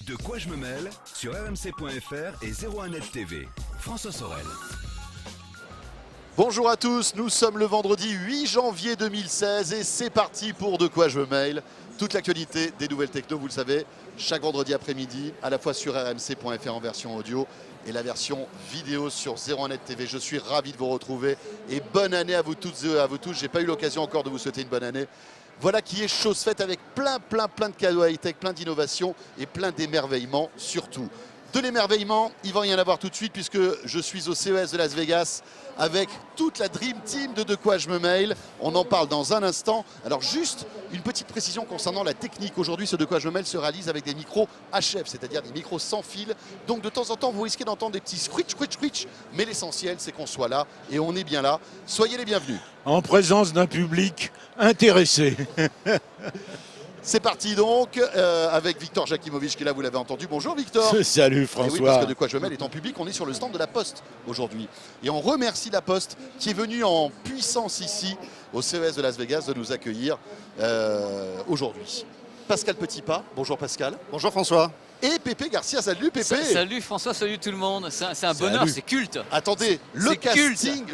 De quoi je me mêle sur rmc.fr et 01net TV. François Sorel. Bonjour à tous, nous sommes le vendredi 8 janvier 2016 et c'est parti pour De quoi je me mêle. Toute l'actualité des nouvelles techno, vous le savez, chaque vendredi après-midi, à la fois sur rmc.fr en version audio et la version vidéo sur 01net TV. Je suis ravi de vous retrouver et bonne année à vous toutes et à vous tous. J'ai pas eu l'occasion encore de vous souhaiter une bonne année. Voilà qui est chose faite avec plein de cadeaux high-tech, plein d'innovations et plein d'émerveillements surtout. De l'émerveillement, il va y en avoir tout de suite puisque je suis au CES de Las Vegas avec toute la Dream Team de quoi je me mêle. On en parle dans un instant. Alors juste une petite précision concernant la technique. Aujourd'hui, ce de quoi je me mêle se réalise avec des micros HF, c'est-à-dire des micros sans fil. Donc de temps en temps, vous risquez d'entendre des petits screech. Mais l'essentiel, c'est qu'on soit là et on est bien là. Soyez les bienvenus. En présence d'un public intéressé. C'est parti donc avec Victor Jakimovic qui est là, vous l'avez entendu. Bonjour Victor. Salut Et oui, François. parce que De quoi je me mêle est en public, on est sur le stand de la Poste aujourd'hui. Et on remercie la Poste qui est venue en puissance ici au CES de Las Vegas de nous accueillir aujourd'hui. Pascal Petitpas, bonjour Pascal. Bonjour François. Et Pépé Garcia, salut Pépé. Salut François, salut tout le monde. C'est un bonheur, c'est culte. Attendez, le casting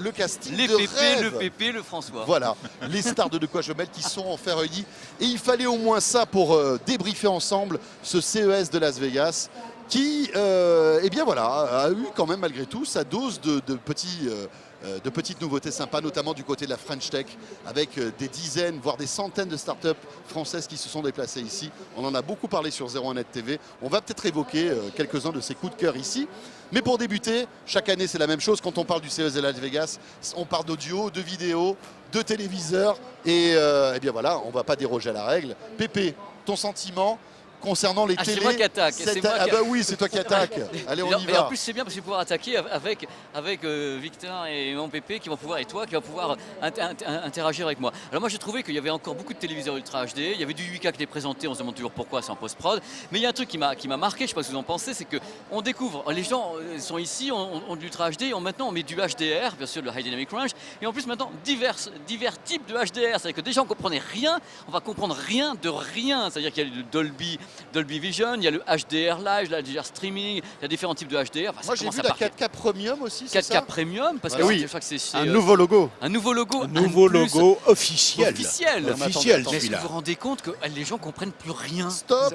Les de Pépé, rêve. le Pépé, le François. Voilà, les stars de quoi je me mêle qui sont enfin réunies. Et il fallait au moins ça pour débriefer ensemble ce CES de Las Vegas qui, eh bien voilà, a eu quand même malgré tout sa dose de petites nouveautés sympas, notamment du côté de la French Tech, avec des dizaines, voire des centaines de startups françaises qui se sont déplacées ici. On en a beaucoup parlé sur 01net TV. On va peut-être évoquer quelques-uns de ces coups de cœur ici. Mais pour débuter, chaque année c'est la même chose. Quand on parle du CES de Las Vegas, on parle d'audio, de vidéo, de téléviseurs. Et eh bien voilà, on ne va pas déroger à la règle. Pépé, ton sentiment concernant les télés. C'est moi qui attaque. Ah bah oui, c'est toi qui attaque. Allez, on y Et va. en plus, c'est bien parce que je vais pouvoir attaquer avec Victor et mon Pépé qui vont pouvoir, et toi qui va pouvoir interagir avec moi. Alors moi, j'ai trouvé qu'il y avait encore beaucoup de téléviseurs Ultra HD. Il y avait du 8K qui était présenté. On se demande toujours pourquoi, c'est en post-prod. Mais il y a un truc qui m'a marqué, je ne sais pas ce que vous en pensez, c'est qu'on découvre, les gens sont ici, ont de l'Ultra HD, maintenant on met du HDR, bien sûr le High Dynamic Range, et en plus maintenant divers types de HDR. C'est-à-dire que déjà on ne comprenait rien, on va comprendre rien de rien. C'est-à-dire qu'il y a le Dolby Vision, il y a le HDR Live, le HDR Streaming, il y a différents types de HDR. Enfin, moi j'ai vu la 4K Premium aussi, c'est 4K ça Premium, parce que oui. je crois que c'est Un nouveau logo. un nouveau logo. Un nouveau plus logo officiel. officiel. Officiel, Mais est-ce que celui-là. vous vous rendez compte que les gens comprennent plus rien? Stop.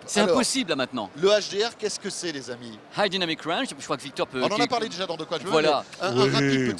C'est Alors, impossible là maintenant. le HDR, qu'est-ce que c'est les amis? High Dynamic Range, je crois que Victor peut... On en a parlé déjà dans De quoi je me Voilà. mêle. Oui. Un rapide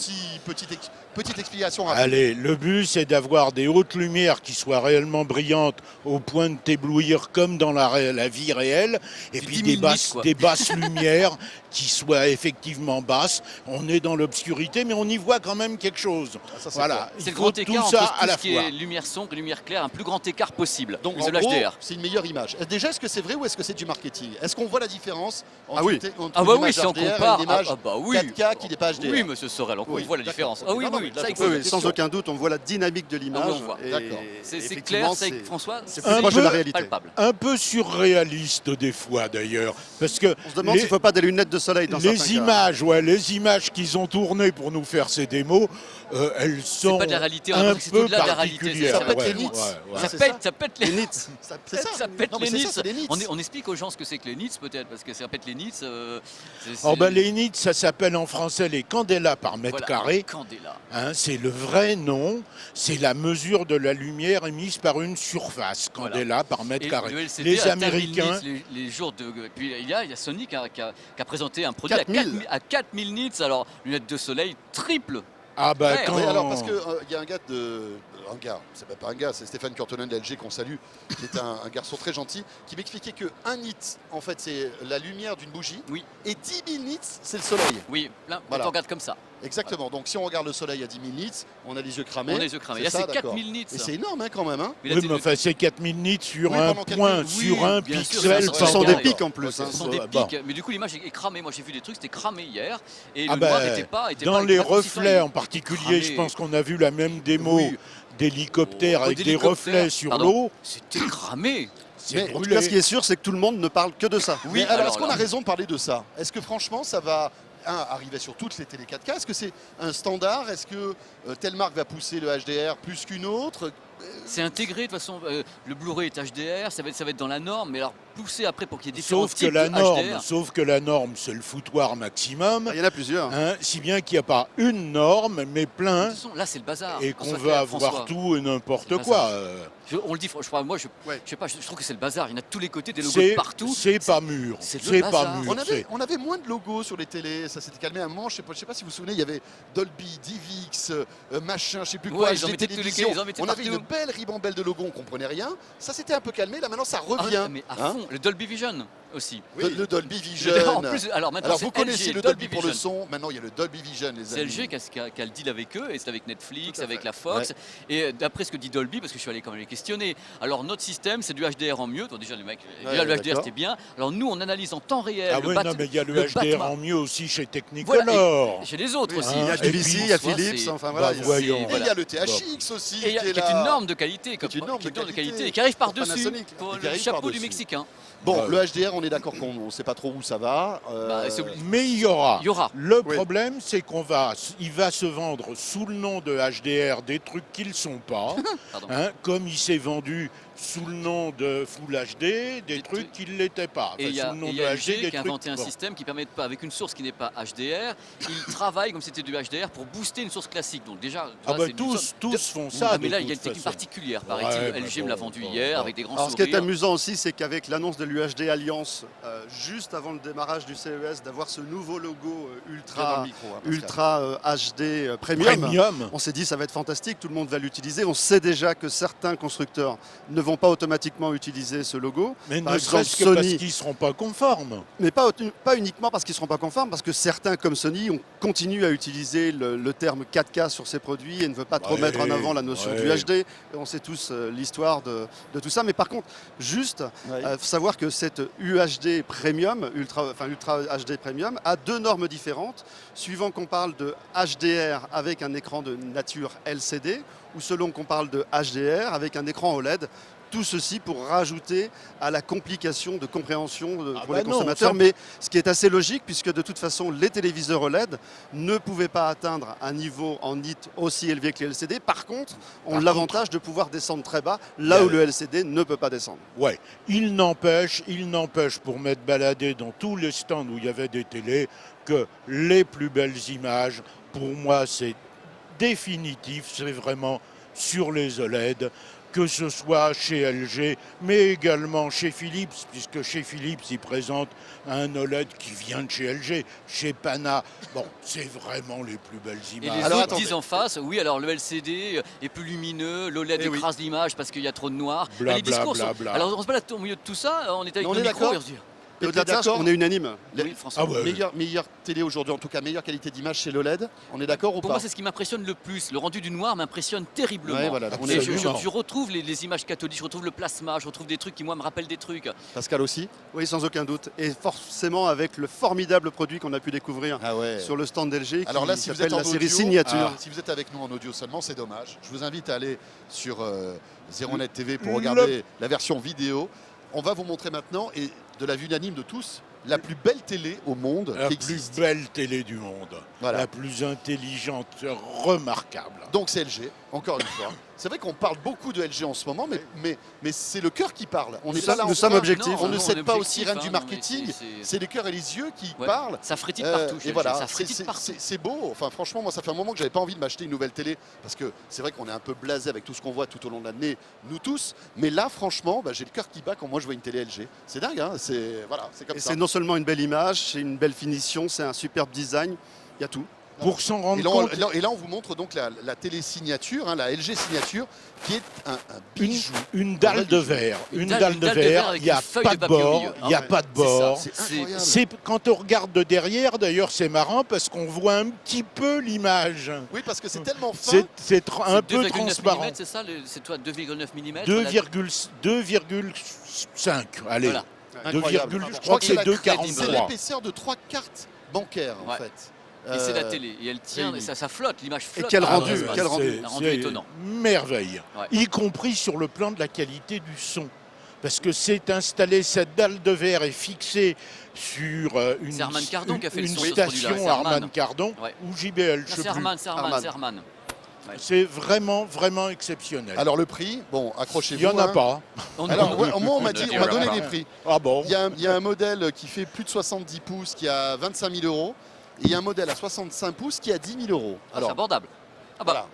petite explication rapide. Allez, le but c'est d'avoir des hautes lumières qui soient réellement brillantes au point de t'éblouir comme dans la vie réelle, et Du puis 10 des 000 basses, nits, quoi. des basses lumières qui soient effectivement basses. On est dans l'obscurité, mais on y voit quand même quelque chose. Ça, c'est Voilà, clair. C'est il le faut grand tout écart ça entre à tout la ce qui fois. est lumière sombre et lumière claire, un plus grand écart possible. Donc C'est en le gros, HDR. c'est une meilleure image. Déjà, est-ce que c'est vrai ou est-ce que c'est du marketing? Est-ce qu'on voit la différence entre, Ah oui. entre Ah bah une oui, image si on HDR compare, et une image bah oui. 4K qui n'est pas HDR? Oui, monsieur Sorel, on Oui, voit la d'accord. différence. Ah oui, Non, oui, mais ça, là, il faut oui, le oui, dire. Sans aucun doute, on voit la dynamique de l'image. on voit. et D'accord. C'est effectivement, clair, c'est François. c'est Un plus proche de la peu- réalité. palpable. Un peu surréaliste des fois d'ailleurs, parce que On se demande les- s'il ne faut pas des lunettes de soleil dans certains cas. les images qu'ils ont tournées pour nous faire ces démos, elles C'est sont pas de la réalité, on a un l'impression que c'est peu au-delà de la réalité. particulières. Ça pète Ouais, les nits. ouais. Ça c'est pète, ça. ça pète les Les nits. nits. C'est ça. Ça pète Non, mais les c'est nits. ça, c'est les nits. On explique aux gens ce que c'est que les nits peut-être, parce que ça pète les nits. Oh ben, les nits, ça s'appelle en français les candélas par mètre carré. Candela. Hein, c'est le vrai nom, c'est la mesure de la lumière émise par une surface, Voilà. candéla par mètre Et carré. le LCD Les a atteint 1000 Américains, nits les jours de. Puis il y a Sony qui a présenté un produit 4000. à 4000 nits. Alors, lunettes de soleil triple. ah ben Ouais, quand... Oui, alors parce qu'il y a un gars c'est même pas un gars, c'est Stéphane Curtonen d'LG qu'on salue, qui est un garçon très gentil, qui m'expliquait que un nit, en fait, c'est la lumière d'une bougie, Oui. et 10 000 nits, c'est le soleil. Oui, là, Voilà. on regarde comme ça. Exactement. Donc si on regarde le soleil à 10 000 nits, on a les yeux cramés. On a les yeux cramés. C'est Là, ça, c'est d'accord. 4000 nits. Et c'est énorme hein, quand même. Hein. Mais là, Oui, t'es- mais enfin, c'est 4000 nits sur Oui, un pendant 4000, point, oui, sur un bien sûr, pixel. ça, Ce ça, sont ça, des ça, pics en plus. Ce hein. sont des Bon. pics, mais du coup l'image est cramée. Moi j'ai vu des trucs, c'était cramé hier et Ah le ben, noir n'était pas. dans les était pas reflets consistant. en particulier, Cramé. je pense qu'on a vu la même démo Oui. d'hélicoptères Oh, avec des d'hélicoptères. reflets sur Pardon. l'eau. C'était cramé. C'est Mais, En tout brûlé. cas, ce qui est sûr, c'est que tout le monde ne parle que de ça. Oui, Oui, alors, alors est-ce qu'on là- a raison de parler de ça? Est-ce que franchement ça va arriver sur toutes les télé 4K? Est-ce que c'est un standard? Est-ce que telle marque va pousser le HDR plus qu'une autre? C'est intégré de toute façon. Le Blu-ray est HDR, ça va être dans la norme, mais alors poussé après pour qu'il y ait différents types de HDR. Sauf que la norme, c'est le foutoir maximum. Il y en a plusieurs. Si bien qu'il n'y a pas une norme, mais plein. De toute façon, là, c'est le bazar. Et qu'on veut avoir tout et n'importe quoi. On le dit, franchement, moi, je sais pas, je trouve que c'est le bazar. Il y en a tous les côtés, des logos C'est partout. C'est pas mûr. C'est pas mûr. On avait moins de logos sur les télés, ça s'était calmé à un moment. Je sais pas si vous vous souvenez, il y avait Dolby, DivX, machin, je sais plus quoi, Ouais, ils en HD mettaient télévision. ils en mettaient On avait partout. une belle ribambelle de logos, on comprenait rien. Ça s'était un peu calmé, là maintenant ça Ah, revient. mais à fond, le Dolby Vision aussi. Le Dolby Vision. En plus, alors maintenant, Alors c'est vous connaissez LG, le Dolby pour le Vision. son, maintenant il y a le Dolby Vision, les C'est amis. LG qui a le deal avec eux, et c'est avec Netflix, Tout à avec fait. la Fox. Et d'après ce que dit Dolby, parce que je suis allé quand même les questionner, alors notre système, c'est du HDR en mieux. Donc déjà, le HDR d'accord. c'était bien. Alors nous, on analyse en temps réel Ah le oui, bat- non, mais il y a le HDR battement. en mieux aussi chez Technicolor. Voilà, et chez les autres aussi. Il y a Et du puis, BC, il y a soit Philips, c'est- enfin voilà. Bah, voyons. Et il y a le THX aussi Et qui est qui est là. une norme de qualité, Qui est une norme de qualité. et qui arrive par-dessus Panasonic. pour Et qui le arrive chapeau du par-dessus. Mexicain. Bon, Ouais. le HDR, on est d'accord qu'on ne sait pas trop où ça va. Bah, c'est obligé. Mais il y aura. Il y aura. Le Oui. problème, c'est il va se vendre sous le nom de HDR des trucs qui ne le sont pas, Pardon. comme il s'est vendu sous le nom de Full HD des trucs qui ne l'étaient pas. Et il y sous a, le nom et il de y a HD, LG des qui a inventé un trucs- bon. système qui permet de pas, avec une source qui n'est pas HDR, il travaille comme si c'était du HDR pour booster une source classique. Donc déjà, Ah là, bah c'est tous font ça. Ah, mais de là, il y a une toute technique façon. particulière, Ouais, paraît-il. bah LG me l'a vendu bon, hier bon. avec des grands Alors ce qui est sourires. amusant aussi, c'est qu'avec l'annonce de l'UHD Alliance, juste avant le démarrage du CES, d'avoir ce nouveau logo ultra HD Premium, on s'est dit ça va être fantastique, tout le monde va l'utiliser. On sait déjà que certains constructeurs ne vont pas automatiquement utiliser ce logo, Mais Par ne exemple, serait-ce que parce Sony. qu'ils ne seront pas conformes. mais pas uniquement parce qu'ils ne seront pas conformes, parce que certains comme Sony continuent à utiliser le terme 4K sur ses produits et ne veulent pas trop Ouais, mettre en avant la notion ouais. du HD. Et on sait tous l'histoire de tout ça. Mais par contre, juste savoir que cette UHD Premium, Ultra HD Premium, a deux normes différentes, suivant qu'on parle de HDR avec un écran de nature LCD ou selon qu'on parle de HDR avec un écran OLED. Tout ceci pour rajouter à la complication de compréhension pour bah les non, consommateurs. ça- Mais ce qui est assez logique, puisque de toute façon, les téléviseurs OLED ne pouvaient pas atteindre un niveau en nit aussi élevé que les LCD. Par contre, ont l'avantage de pouvoir descendre très bas, là où le LCD ne peut pas descendre. Ouais, il n'empêche, pour m'être baladé dans tous les stands où il y avait des télés, que les plus belles images, pour moi, c'est définitif, c'est vraiment sur les OLED, que ce soit chez LG, mais également chez Philips, puisque chez Philips, ils présentent un OLED qui vient de chez LG, chez Pana. Bon, c'est vraiment les plus belles Et les images. Alors, autres attendez. disent en face, oui, alors le LCD est plus lumineux, l'OLED Eh oui. écrase l'image parce qu'il y a trop de noir. Bla, les discours bla, sont- bla. Alors on se balade au milieu de tout ça, on est avec On nos est micros d'accord. et on se dit, Et au-delà de ça, d'accord on est unanime. oui, François. Ah ouais. Meilleure télé aujourd'hui, en tout cas meilleure qualité d'image chez l'OLED. On est d'accord ou Pour pas? moi, c'est ce qui m'impressionne le plus. Le rendu du noir m'impressionne terriblement. Ouais, voilà, on Et est je retrouve les images cathodiques, je retrouve le plasma, je retrouve des trucs qui, moi, me rappellent des trucs. Pascal aussi. Oui, sans aucun doute. Et forcément avec le formidable produit qu'on a pu découvrir Ah ouais. sur le stand d'LG qui Alors là, si vous s'appelle êtes en la série audio, Signature. si vous êtes avec nous en audio seulement, c'est dommage. Je vous invite à aller sur ZeroNet TV pour Le- regarder la version vidéo. On va vous montrer maintenant, et de la vue unanime de tous, la plus belle télé au monde La qui plus existe. belle télé du monde, Voilà. la plus intelligente, remarquable. Donc c'est LG, encore une fois. C'est vrai qu'on parle beaucoup de LG en ce moment, mais c'est le cœur qui parle. On n'est pas là en nous sommes train- objectifs. On ne Non, cède est pas aux objectif, sirènes hein, du non, marketing. mais c'est- C'est les cœurs et les yeux qui Ouais. parlent. Ça frétille partout. Et chez voilà, LG, ça c'est- frétille c'est- partout. c'est beau. Enfin, franchement, moi, ça fait un moment que j'avais pas envie de m'acheter une nouvelle télé parce que c'est vrai qu'on est un peu blasé avec tout ce qu'on voit tout au long de l'année, nous tous. Mais là, franchement, j'ai le cœur qui bat quand moi je vois une télé LG. C'est dingue, hein. C'est voilà, c'est comme Et ça. c'est non seulement une belle image, c'est une belle finition, c'est un superbe design. Il y a tout. Pour s'en rendre Et là, compte, on vous montre donc la télé signature, hein, la LG signature, qui est un bijou. une dalle de verre, une dalle de verre, avec il n'y a une feuille pas de de papier au bord, milieu. il n'y a Ah ouais, pas de C'est ça, bord. C'est c'est- incroyable. C'est quand on regarde de derrière, d'ailleurs, c'est marrant parce qu'on voit un petit peu l'image. Oui, parce que c'est tellement fin. C'est un peu 2,9 transparent. mm, c'est ça, c'est toi 2,9 mm. 2,5. Allez, Voilà. 2, Incroyable. je crois que c'est la- 2,43. C'est l'épaisseur de 3 cartes bancaires, en Ouais. fait. Et c'est la Euh, télé. Et elle tient, oui. ça flotte, l'image flotte. quel dans rendu, l'espace. quel rendu. Un rendu c'est étonnant. merveille, Ouais. y compris sur le plan de la qualité du son. Parce que c'est installé, cette dalle de verre est fixée sur une, C'est Harman Kardon qui a fait le une son de ce produit-là, station c'est Harman. Harman Kardon Ouais. ou JBL, je Non, sais c'est plus. Harman, c'est Harman, Harman. c'est Harman. C'est vraiment, vraiment exceptionnel. Alors le prix, bon, Il accrochez-vous. n'y en a hein. pas. Alors ouais, moi on m'a donné pas. des prix. Ah bon? Il y a un modèle qui fait plus de 70 pouces qui a 25 000 euros. Et il y a un modèle à 65 pouces qui a 10 000 euros. C'est Alors, abordable. Voilà.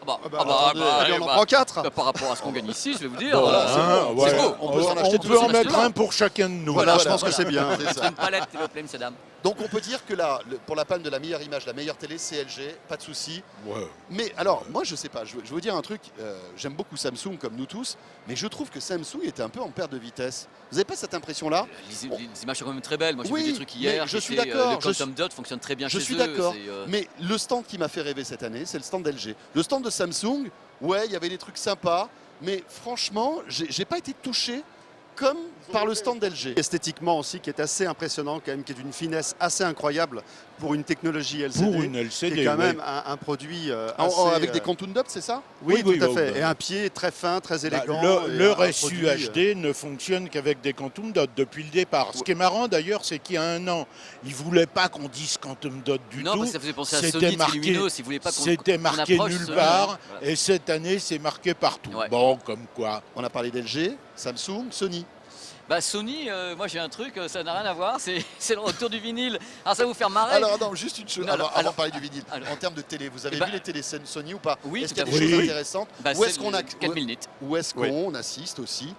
Allez, on en prend 4. Par rapport à ce qu'on gagne ici, je vais vous dire. Voilà, c'est Hein, bon, ouais. c'est beau. On peut s'en acheter On tous peut en les mettre instruments. un pour chacun de nous. Voilà, je pense voilà. que c'est bien. C'est ça. Une palette, s'il vous plaît, monsieur, dame. Donc on peut dire que là, pour la panne de la meilleure image, la meilleure télé, c'est LG, pas de souci. Ouais. Mais alors, moi je sais pas, je veux vous dire un truc, j'aime beaucoup Samsung comme nous tous, mais je trouve que Samsung était un peu en perte de vitesse. Vous n'avez pas cette impression-là? Les images sont quand même très belles. Moi, j'ai Oui, vu des trucs hier. mais je qui suis étaient, d'accord, Le je Quantum Dot fonctionne très bien Je chez suis eux. d'accord, c'est, mais le stand qui m'a fait rêver cette année, c'est le stand d'LG. Le stand de Samsung, ouais, il y avait des trucs sympas, mais franchement, j'ai pas été touché comme par le stand d'LG. Esthétiquement aussi, qui est assez impressionnant, quand même, qui est d'une finesse assez incroyable pour une technologie LCD. Pour une qui LCD, est quand oui. même un produit assez, Avec des Quantum Dot, c'est ça? Oui, Oui, tout à oui, fait. oui. Et un pied très fin, très Bah, élégant. et le un reçu produit, HD ne fonctionne qu'avec des Quantum Dot depuis le départ. Ce qui est marrant d'ailleurs, c'est qu'il y a un an, ils ne voulaient pas qu'on dise Quantum Dot du Non, tout. parce que ça faisait penser à C'était Sony marqué- Luminos. Ils voulaient pas qu'on C'était marqué approche nulle Sony, part, hein. Voilà. et cette année, c'est marqué partout. Ouais. Bon, comme quoi. On a parlé d'LG, Samsung, Sony. Bah Sony, moi j'ai un truc, ça n'a rien à voir, c'est le retour du vinyle. Alors ça va vous faire marrer. Alors non, juste une chose, Non, avant de parler du vinyle. alors- En termes de télé, vous avez Eh ben- vu les télés Sony ou pas? Oui, Est-ce tout qu'il y a à des fait. choses Oui. intéressantes? Bah, Où est-ce qu'on a 4000 nits. Où est-ce Oui. qu'on assiste aussi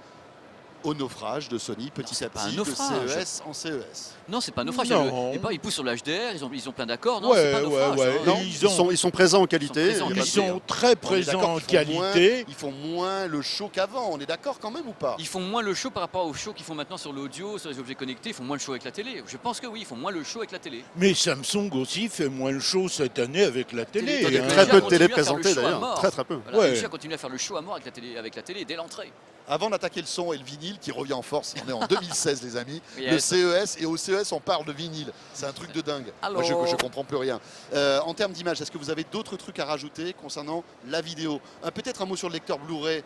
au naufrage de Sony petit c'est à pas un petit, de naufrage. CES en CES? Non, c'est pas un naufrage. Non. Ils poussent sur l'HDR, ils ont plein d'accords. Non, c'est Ouais, pas un naufrage. ouais, hein. ouais. Non, Et ils sont présents en qualité. Ils sont présents en Ils qualité. sont très On est présents d'accord en qu'ils font qualité. ils font moins le show qu'avant, on est d'accord quand même ou pas? Ils font moins le show par rapport au show qu'ils font maintenant sur l'audio, sur les objets connectés. Ils font moins le show avec la télé. Je pense que oui, ils font moins le show avec la télé. Mais Samsung aussi fait moins le show cette année avec la télé. Télé- Il y a hein. très peu de continue télé à faire le présentées show à d'ailleurs. mort. Très très peu. Voilà, Ouais. LG a continué à faire le show à mort avec la télé dès l'entrée. Avant d'attaquer le son et le vinyle qui revient en force, on est en 2016 les amis, le Yes. CES, et au CES on parle de vinyle, c'est un truc de dingue. Moi je comprends plus rien. En termes d'image, est-ce que vous avez d'autres trucs à rajouter concernant la vidéo? Peut-être un mot sur le lecteur Blu-ray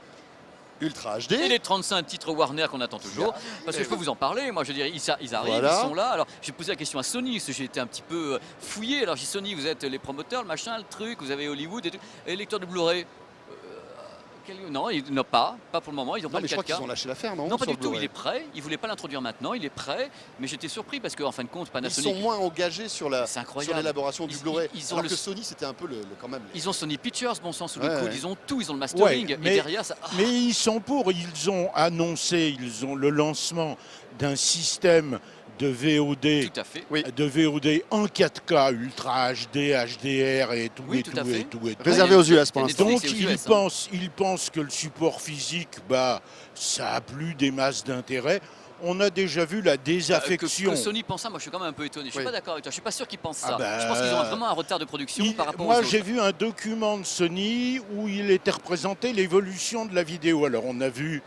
Ultra HD. Et les 35 titres Warner qu'on attend toujours, parce que je peux vous en parler. Moi, je dirais, ils arrivent, Voilà. ils sont là. Alors, j'ai posé la question à Sony, parce que j'ai été un petit peu fouillé. Alors, j'ai dit, Sony, vous êtes les promoteurs, le machin, le truc, vous avez Hollywood et tout. Et les lecteurs de Blu-ray non, ils n'ont pas pour le moment. Ils n'ont Non pas mais le je crois 4K. qu'ils ont lâché l'affaire, non? Non, pas sur du le tout, Blu-ray. il est prêt. Ils ne voulaient pas l'introduire maintenant, il est prêt. Mais j'étais surpris parce qu'en fin de compte, Ils Panasonic. sont moins engagés sur C'est incroyable. sur l'élaboration du Ils- Blu-ray. ils ont Alors le- que Sony c'était un peu quand même. Ils ont Sony Pictures, bon sang, sous Ouais, le coude. ouais. Ils ont tout, ils ont le mastering. Ouais, et mais- derrière, ça. Mais ils sont pour, ils ont annoncé, ils ont le lancement d'un système de VOD, Tout à fait. Oui. de VOD en 4K, Ultra HD, HDR et tout, Oui, et tout tout, à fait. et tout, et tout. Réservé aux US pour Il y a l'instant. Netflix Donc et aux US, ils pensent que le support physique, bah, ça a plus des masses d'intérêt. On a déjà vu la désaffection. Que Sony pense ça, moi je suis quand même un peu étonné. Je suis Oui. pas d'accord avec toi. Je suis pas sûr qu'ils pensent ça. Ah bah, je pense qu'ils ont vraiment un retard de production par rapport Moi, aux autres. j'ai vu un document de Sony où il était représenté l'évolution de la vidéo. Alors, on a vu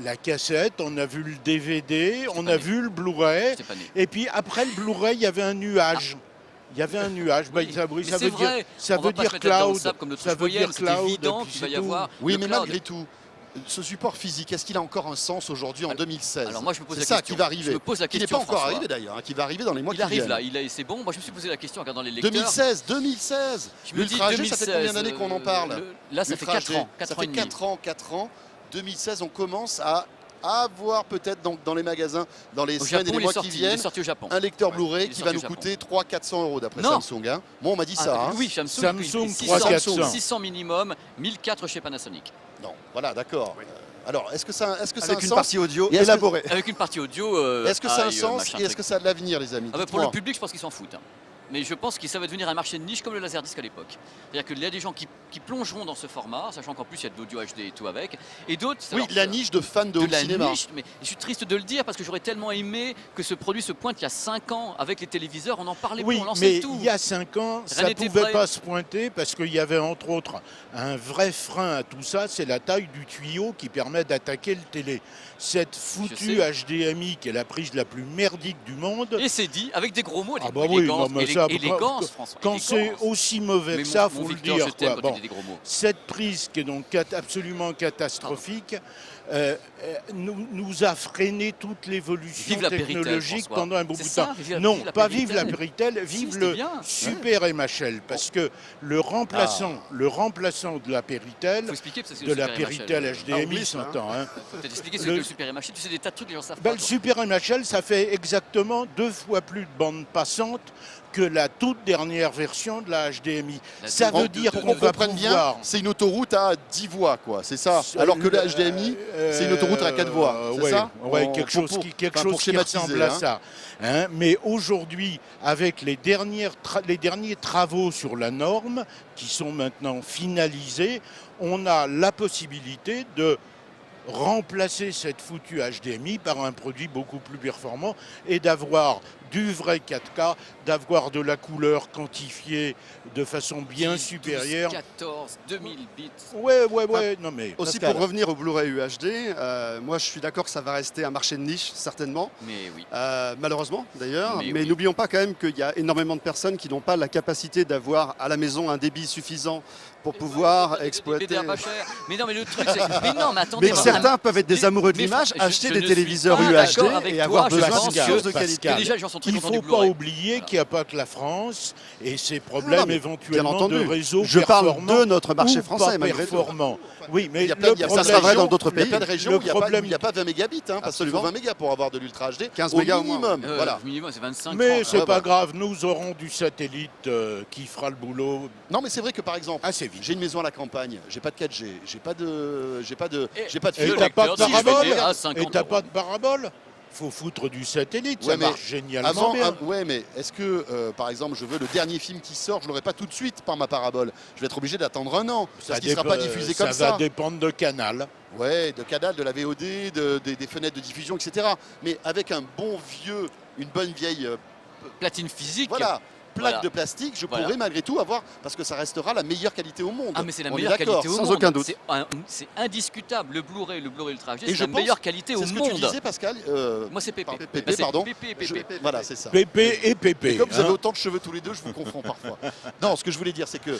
la cassette, on a vu le DVD, on pas a né. vu le Blu-ray. J'étais pas né. Et puis, après le Blu-ray, il y avait un nuage. Il y avait un nuage. Bah, Oui. ça Mais ça c'est veut dire, vrai. ça On va veut pas dire se mettre là dans le cloud. sable comme le Ça truc veut dire moyenne, c'est cloud. évident et puis qu'il va c'est y tout. avoir. Oui, le mais cloud. malgré tout, ce support physique, est-ce qu'il a encore un sens aujourd'hui en 2016? Alors moi je me pose C'est la ça question. qui va Je arriver. me pose la Qui n'est question. pas encore François. arrivé d'ailleurs, hein, qui va arriver dans les mois Il qui arrive viennent. là, c'est bon. Moi je me suis posé la question en regardant les lecteurs. 2016. Je me dis L'Ultra HD, ça 2016, fait combien d'années qu'on en parle? Là ça fait L'Ultra 4 ans. HD, 4 ça ans et fait demi. 4 ans. 2016, on commence à avoir peut-être dans les magasins, dans les Au semaines Japon, et les il est mois qui sorti. Il est viennent, sorti au Japon. un lecteur il Blu-ray est qui sorti va au nous Japon. coûter 300-400 euros d'après Non. Samsung. Hein. Moi, on m'a dit ça. Hein. Oui, Samsung, 600, 300. 600 minimum, 1004 chez Panasonic. Non, voilà, d'accord. Alors, est-ce que ça a un Avec une sens? partie audio Et est-ce que- élaborée. Avec une partie audio. Est-ce que ça a un aïe, sens machin et est-ce truc. que ça a de l'avenir, les amis? Pour Dites-moi. le public, je pense qu'ils s'en foutent. Mais je pense que ça va devenir un marché de niche comme le Laserdisc à l'époque. C'est-à-dire qu'il y a des gens qui plongeront dans ce format, sachant qu'en plus il y a de l'audio HD et tout avec. Et d'autres, Oui, alors, la niche de fans de de home la cinéma. niche, mais je suis triste de le dire parce que j'aurais tellement aimé que ce produit se pointe il y a 5 ans avec les téléviseurs, on en parlait Oui, plus, on lançait mais tout. il y a 5 ans, ça ne n'était pouvait prêt. pas se pointer parce qu'il y avait entre autres un vrai frein à tout ça, c'est la taille du tuyau qui permet d'attaquer le télé. Cette foutue sais. HDMI qui est la prise la plus merdique du monde, Et c'est dit avec des gros mots, Ah bah oui, non, mais ça, élégance, François. quand c'est élégance. aussi mauvais Mais que ça, mon faut le Victor, dire. je t'aime Quoi. quand Bon. tu dis des gros mots. Cette prise qui est donc absolument catastrophique, nous a freiné toute l'évolution Vive la Péritel, technologique François. pendant un bout de C'est ça, temps. vive la- Non, vive la pas Péritel. vive la Péritel, vive c'était le bien. Super MHL, parce que le remplaçant de la Péritel, Faut expliquer parce que de le la Super MHL, Péritel HDMI, oublie ça, hein. s'entend. Hein. faut peut-être expliquer ce que le Super MHL. Tu sais des tas de trucs que les gens savent Ben, pas. le toi. Super MHL, ça fait exactement 2 fois plus de bande passante que la toute dernière version de la HDMI. La Ça deux- veut dire Pour qu'on qu'on va comprenne bien, pouvoir... c'est une autoroute à 10 voies, quoi, c'est ça. Alors que le HDMI, c'est une autoroute à 4 voies, c'est ouais, ça ouais, quelque chose pour- qui, quelque enfin, chose pour qui schématiser, ressemble à hein. ça. Hein. Mais aujourd'hui, avec les derniers travaux sur la norme, qui sont maintenant finalisés, on a la possibilité de remplacer cette foutue HDMI par un produit beaucoup plus performant et d'avoir du vrai 4K, d'avoir de la couleur quantifiée de façon bien 10, supérieure. 12, 14, 2000 bits. Ouais, non mais... Aussi Pascal. pour revenir au Blu-ray UHD, moi je suis d'accord que ça va rester un marché de niche, certainement. Mais oui. Malheureusement d'ailleurs, Mais mais oui. n'oublions pas quand même qu'il y a énormément de personnes qui n'ont pas la capacité d'avoir à la maison un débit suffisant pour pouvoir exploiter. Des pas cher. Mais non, mais le truc, c'est. Mais non, mais attendez. Mais moi, certains peuvent être des mais- amoureux de mais l'image, je acheter ne des suis téléviseurs pas UHD d'accord avec et avoir toi, je besoin pense de choses de que qualité. déjà, les gens sont très Il ne contents faut du pas Blu-ray. oublier Voilà. qu'il n'y a pas que la France et ses Non, problèmes mais éventuellement bien entendu. de réseaux Je parle performants de notre marché ou français, pas malgré tout. performants. Oui, mais Il y a le plein, il y a problème, plein de vrai dans régions, d'autres il y a pays. plein de régions Le où il n'y a, pas- problème- où il y a pas 20 mégabits, hein, parce qu'il faut Absolument. 20 mégas pour avoir de l'Ultra HD. 15 au mégas au moins. minimum. Voilà. Minimum, c'est 25. mais 30, c'est ouais, pas ouais. grave, nous aurons du satellite qui fera le boulot Non, mais c'est vrai que par exemple, assez vite. j'ai une maison à la campagne, j'ai pas de 4G, j'ai pas de Et- j'ai pas de Et Le fibre. t'as pas de lecteur de parabole DVD à 50 Et t'as euros. pas de parabole Faut foutre du satellite, ça Ouais, mais marche génialement Avant, bien. ouais, mais est-ce que, par exemple, je veux le dernier film qui sort, je l'aurai pas tout de suite par ma parabole. Je vais être obligé d'attendre un an, parce qu'il ne sera pas diffusé comme Ça va ça. dépendre de Canal. Ouais, de Canal, de la VOD, des fenêtres de diffusion, etc. Mais avec un bon vieux, une bonne vieille, Platine physique. voilà, plaque Voilà. de plastique, je Voilà. pourrais malgré tout avoir, parce que ça restera la meilleure qualité au monde. Ah, mais c'est la On est meilleure d'accord. qualité au sans monde. aucun doute. C'est indiscutable. Le Blu-ray Ultra HD, Et c'est je la pense- meilleure qualité au C'est ce que tu monde. disais, Pascal. Moi, c'est PP. PP, pardon. PP, Je- PP. Voilà, c'est ça. PP et PP. Et comme vous avez hein. autant de cheveux tous les deux, je vous confonds parfois. Non, ce que je voulais dire, c'est que,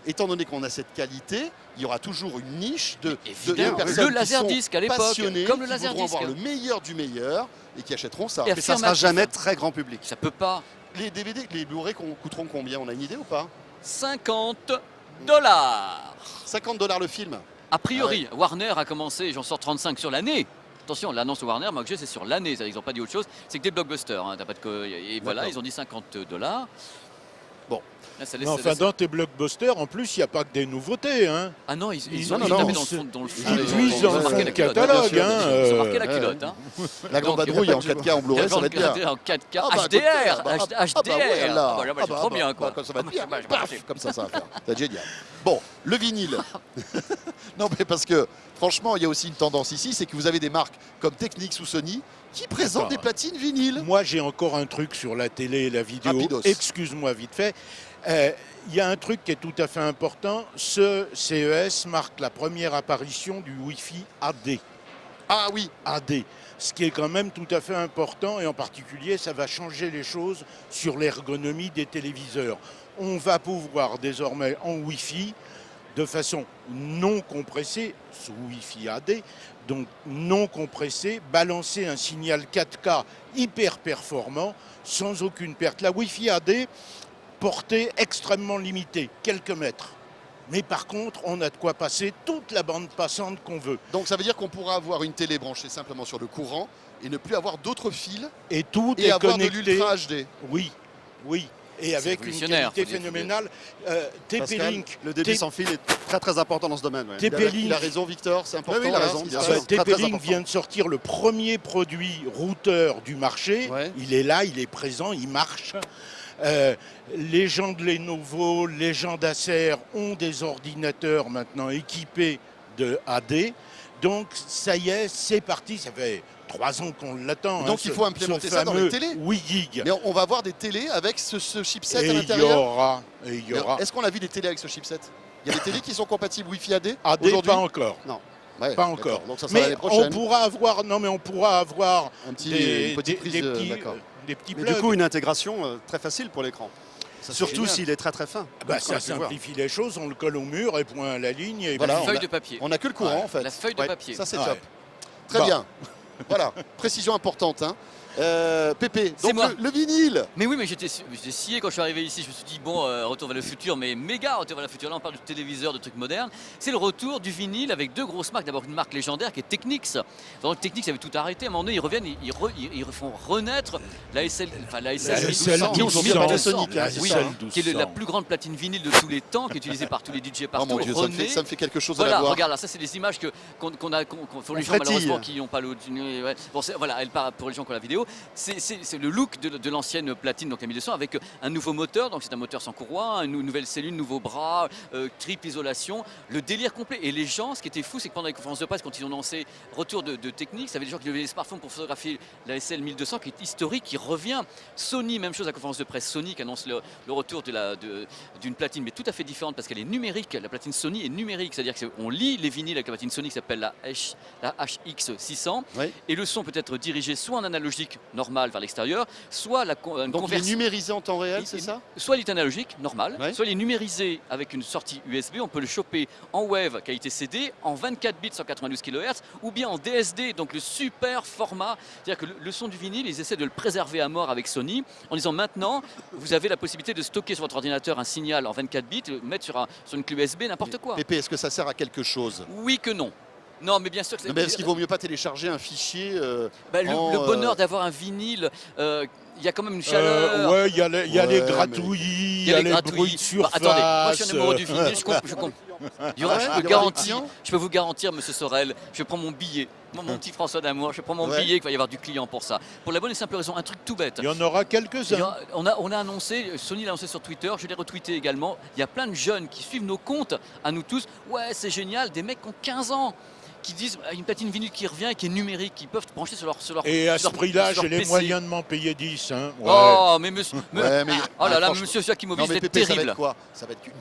étant donné qu'on a cette qualité, il y aura toujours une niche de Évidemment. personnes Le qui Laserdisc sont à l'époque, passionnées, comme le qui voudront Laserdisc. avoir le meilleur du meilleur et qui achèteront ça. Et Mais ça sera affirmatif. jamais très grand public. Ça peut pas. Les DVD, les Blu-ray coûteront combien? On a une idée ou pas? 50 $. 50 $ le film. A priori, Warner a commencé, j'en sors 35 sur l'année. Attention, l'annonce Warner, moi que j'ai, c'est sur l'année. Ils n'ont pas dit autre chose. C'est que des blockbusters. Hein, t'as pas de et voilà, D'accord. ils ont dit 50 $. Bon. Là, ça Mais laisse- enfin, dans tes blockbusters, en plus, il n'y a pas que des nouveautés. Hein. Ah non, ils ils- ont non, tapé non, dans le fond. Dans le fond, ils puisent ils ont dans marqué le la culotte, catalogue, bien sûr, hein, Ils ont marqué la ouais. culotte. Hein. La grande Donc, vadrouille en 4K en Blu-ray, ça va être bien. En 4K, Ah bah, HDR, ah bah, HDR. ah bah ouais, là. Ah bah, c'est trop bien, quoi. Comme ça va être bien. Bah, je Paf, vais comme ça va faire. C'est génial. Bon, le vinyle. Non, mais parce que franchement, il y a aussi une tendance ici, c'est que vous avez des marques comme Technics ou Sony qui présentent D'accord. des platines vinyles. Moi, j'ai encore un truc sur la télé et la vidéo. Rapidos. Excuse-moi vite fait. Il y a un truc qui est tout à fait important. Ce CES marque la première apparition du Wi-Fi AD. Ah oui, AD. Ce qui est quand même tout à fait important et en particulier, ça va changer les choses sur l'ergonomie des téléviseurs. On va pouvoir désormais en Wi-Fi, de façon non compressée, sous Wi-Fi AD, donc non compressée, balancer un signal 4K hyper performant sans aucune perte. La Wi-Fi AD, portée extrêmement limitée, quelques mètres. Mais par contre, on a de quoi passer toute la bande passante qu'on veut. donc ça veut dire qu'on pourra avoir une télé branchée simplement sur le courant et ne plus avoir d'autres fils Et tout et est avoir de connecté. l'Ultra HD. Oui, oui. Et avec une révolutionnaire, qualité faut dire. phénoménale. Pascal, TP-Link. le débit sans fil est très très important dans ce domaine. ouais. TP-Link. Il a raison, Victor, c'est important. Oui, il a là, raison, ce qui bien se sûr. passe. Très, très TP-Link important. vient de sortir le premier produit routeur du marché. Ouais. Il est là, il est présent, il marche. Les gens de Lenovo, les gens d'Acer ont des ordinateurs maintenant équipés de AD. Donc ça y est, c'est parti. Ça fait 3 ans qu'on l'attend. Donc il faut implémenter ça dans les télés. 8 gigs. Mais on va avoir des télés avec ce chipset Et à il y l'intérieur. aura. Et il y aura. Est-ce qu'on a vu des télés avec ce chipset? Il y a des télés qui sont compatibles Wi-Fi AD AD, aujourd'hui? pas encore. Ouais, Pas d'accord. encore. Donc ça sera Mais l'année on prochaine. pourra avoir. Non, mais on pourra avoir Un petit, des, une petite prise des de- petits, d'accord. des petits Mais plugs. du coup, une intégration très facile pour l'écran. Ça, c'est Surtout génial. s'il est très très fin. Bah, Donc, on ça a pu voir. simplifie les choses, on le colle au mur et point à la ligne. Et Voilà, La on feuille a- de papier. On n'a que le courant Ouais. en fait. La feuille de Ouais. papier. Ça c'est Ouais. top. Très Bon. bien. Voilà, précision importante. Hein. Pépé, C'est donc moi. le vinyle. Mais oui, mais j'étais scié quand je suis arrivé ici. Je me suis dit, bon, retour vers le futur, mais méga retour vers le futur. Là, on parle de téléviseur, de trucs modernes. C'est le retour du vinyle avec deux grosses marques. D'abord, une marque légendaire qui est Technics. Donc, Technics avait tout arrêté. À un moment donné, ils reviennent, ils font renaître la SL, enfin la SL, La 1200, SL aujourd'hui, la 1200, Panasonic, hein, oui, c'est ça, qui est la plus grande platine vinyle de tous les temps, qui est utilisée par tous les DJ Oh partout. mon Dieu, renaît. ça me fait quelque chose à Voilà, la voir. regarde, là, ça c'est des images qu'on font les On gens frétille. malheureusement qui n'ont pas le. Ouais. Bon, voilà, elle part pour les gens qui ont la vidéo. C'est le look de l'ancienne platine, donc la 1200, avec un nouveau moteur. Donc c'est un moteur sans courroie, une nouvelle cellule, nouveau bras, triple isolation, le délire complet. Et les gens, ce qui était fou, c'est que pendant les conférences de presse, quand ils ont lancé retour de technique, ça avait des gens qui avaient les smartphones pour photographier la SL 1200, qui est historique, qui revient. Sony, même chose à la conférence de presse. Sony qui annonce le retour d'une platine, mais tout à fait différente parce qu'elle est numérique. La platine Sony est numérique, c'est-à-dire qu'on lit les vinyles avec la platine Sony qui s'appelle la HX600. Oui. Et le son peut être dirigé soit en analogique normal vers l'extérieur, soit une Donc il est conversion. numérisé en temps réel, c'est ça? Soit il est analogique, normal, Ouais. soit il est numérisé avec une sortie USB, on peut le choper en wave qualité CD, en 24 bits 192 kHz, ou bien en DSD, donc le super format. C'est-à-dire que le son du vinyle, ils essaient de le préserver à mort avec Sony, en disant maintenant, vous avez la possibilité de stocker sur votre ordinateur un signal en 24 bits, le mettre sur une clé USB, n'importe quoi. Pépé, est-ce que ça sert à quelque chose? Oui que non. Non, mais bien sûr que c'est. Non, mais est-ce qu'il vaut mieux pas télécharger un fichier Bah, le en, bonheur d'avoir un vinyle, il y a quand même une chaleur. ouais, il y a les Ouais, gratouillis, il y y a a les les gratouilles. bruits de surface. Attendez, moi je suis un amoureux du vinyle, je comprends. il y aura des clients Je peux vous garantir, monsieur Sorel, je prends mon billet, mon petit François d'amour, je prends mon Ouais. billet qu'il va y avoir du client pour ça. Pour la bonne et simple raison, un truc tout bête. Il y en aura quelques-uns. On a annoncé, Sony l'a annoncé sur Twitter, je l'ai retweeté également. Il y a plein de jeunes qui suivent nos comptes, à nous tous. Ouais, c'est génial, des mecs qui ont 15 ans. Qui disent une platine vinyle qui revient, qui est numérique, qui peuvent brancher sur leur Et à sur ce leur- prix-là, sur j'ai leur les PC. moyens de m'en payer 10. Hein. Ouais. Oh, mais monsieur. Ouais, mais- Oh là là, franchement- monsieur Giacchimovic, Non mais c'est Pépé, ça va terrible. être quoi? Ça va être une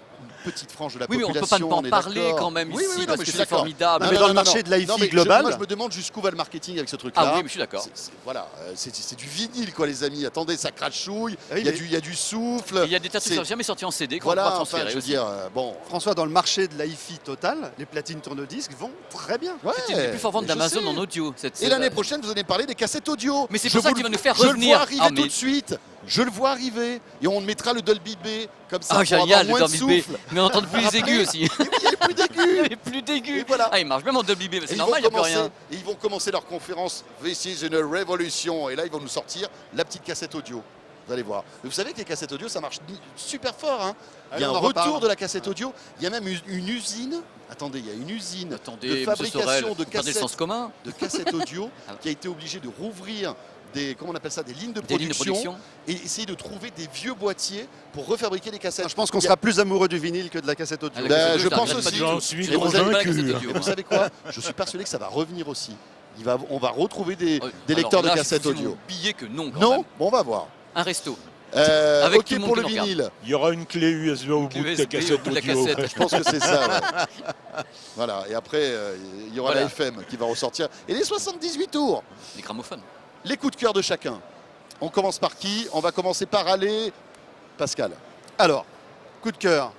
petite frange de la Oui, mais on population. ne peut pas on est en parler d'accord. quand même Oui, ici, oui, non, parce mais que je suis c'est d'accord. formidable. Non, Mais non, dans le non, marché non. de l'hi-fi Non, mais global- moi je me demande jusqu'où va le marketing avec ce truc-là. Ah oui, mais je suis d'accord. Voilà, c'est du vinyle quoi les amis. Attendez, ça crachouille. Oui, Il y a mais- du Et souffle. il y a des tas de trucs qui C'est- sont jamais sortis en CD qu'on va Voilà, transférer enfin je veux aussi. dire, bon. François, dans le marché de l'hi-fi total, les platines tourne-disques vont très bien. Ouais, C'est une des plus fortes ventes je d'Amazon sais. en audio. Et l'année prochaine, vous allez parler des cassettes audio. Mais c'est Je pour ça vous qu'il le- va nous faire Je le revenir. vois arriver Ah, mais- tout de suite. Je le vois arriver. Et on mettra le Dolby B comme ça Ah, pour avoir génial, le moins de Dolby B. souffle. Mais on entend plus les aigus aussi. Et oui, il y a plus Il d'aigus. est plus d'aigus. Et voilà. Ah, il marche même en Dolby B, mais Et c'est ils normal, il vont n'y a plus rien. commencer- et ils vont commencer leur conférence This is a Revolution. Et là, ils vont nous sortir la petite cassette audio. Vous allez voir. Mais vous savez que les cassettes audio, ça marche super fort. Hein. Il y a Allez, un on en retour reparle. de la cassette audio. Il y a même une usine. Attendez, il y a une usine Attendez, de monsieur fabrication Sorel, de vous perdez le cassettes, sens commun. audio Ah. qui a été obligée de rouvrir des, comment on appelle ça, des lignes de Des lignes de production. et essayer de trouver des vieux boîtiers pour refabriquer les cassettes. Je pense qu'on Il y a- sera plus amoureux du vinyle que de la cassette audio. Ah, la Ben, cassette je audio, pense ça regrette pas aussi. du tout. J'en suis Je Et vous regrette avez pas la convaincu. cassette audio. Et vous savez quoi? Je suis persuadé que ça va revenir aussi. On va retrouver des Alors lecteurs là, de je cassettes vous file audio. mon billet que non, quand Non? même. Bon, on va voir. Un resto. Avec tout Ok le monde pour qui le l'en garde. vinyle. Il y aura une clé USB au bout de USB ta au cassette bout de la audio. cassette. Je pense que c'est ça. Ouais. Voilà. Et après, il y aura Voilà. la FM qui va ressortir. Et les 78 tours. Les gramophones. Les coups de cœur de chacun. On commence par qui? On va commencer par aller. Pascal. Alors, coup de cœur.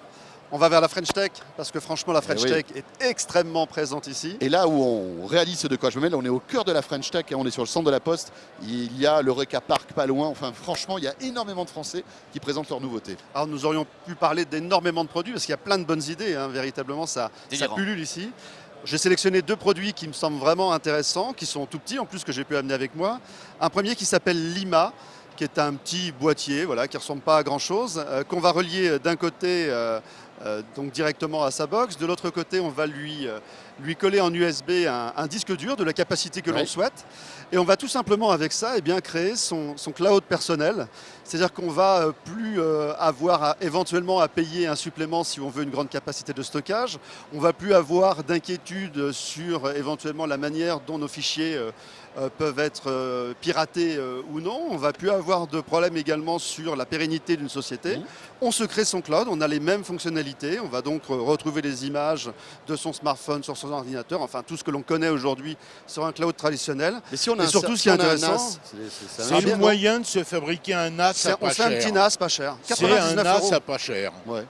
On va vers la French Tech parce que franchement la French oui. Tech est extrêmement présente ici. Et là où on réalise ce de quoi je me mêle, on est au cœur de la French Tech et on est sur le centre de la Poste. Il y a le Reca Park pas loin. Enfin, franchement, il y a énormément de Français qui présentent leurs nouveautés. Alors nous aurions pu parler d'énormément de produits parce qu'il y a plein de bonnes idées, hein, véritablement ça Délirant. pullule ici. J'ai sélectionné deux produits qui me semblent vraiment intéressants, qui sont tout petits en plus que j'ai pu amener avec moi. Un premier qui s'appelle Lima, qui est un petit boîtier, voilà, qui ne ressemble pas à grand chose, qu'on va relier d'un côté donc directement à sa box, de l'autre côté on va lui coller en USB un disque dur de la capacité que l'on Oui. souhaite, et on va tout simplement avec ça eh bien, créer son cloud personnel, c'est-à-dire qu'on va plus avoir éventuellement à payer un supplément si on veut une grande capacité de stockage, on va plus avoir d'inquiétude sur éventuellement la manière dont nos fichiers peuvent être piratés ou non. On va plus avoir de problème également sur la pérennité d'une société. On se crée son cloud, on a les mêmes fonctionnalités. On va donc retrouver les images de son smartphone sur son ordinateur, enfin tout ce que l'on connaît aujourd'hui sur un cloud traditionnel. Mais si on a Et surtout, ce qui est intéressant, C'est le moyen de se fabriquer un NAS à on pas fait un petit cher. NAS pas cher. C'est un 99 NAS euros. à pas cher. Ouais.